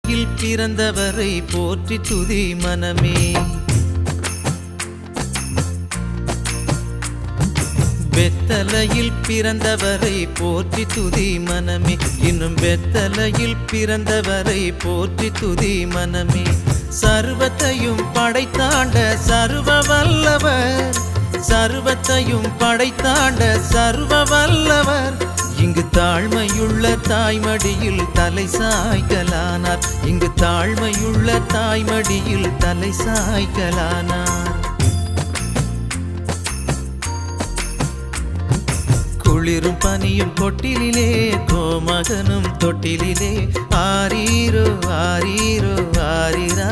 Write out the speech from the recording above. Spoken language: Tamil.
பெத்தலையில் பிறந்தவரை போற்றி துதி மனமே. பெத்தலையில் பிறந்தவரை போற்றி துதி மனமே. இன்னும் பெத்தலையில் பிறந்தவரை போற்றி துதி மனமே. சர்வத்தையும் படைத்தாண்ட சர்வ வல்லவர், சர்வத்தையும் படைத்தாண்ட சர்வ வல்லவர் இங்கு தாழ்மையுள்ள தாய்மடியில் தலை சாய்க்கலானார். இங்கு தாழ்மையுள்ள தாய்மடியில் தலை சாய்க்கலானார். குளிரும் பனியும் கொட்டிலே கோமகனும் தொட்டிலே ஆரீரோ ஆரீரோ ஆரிரா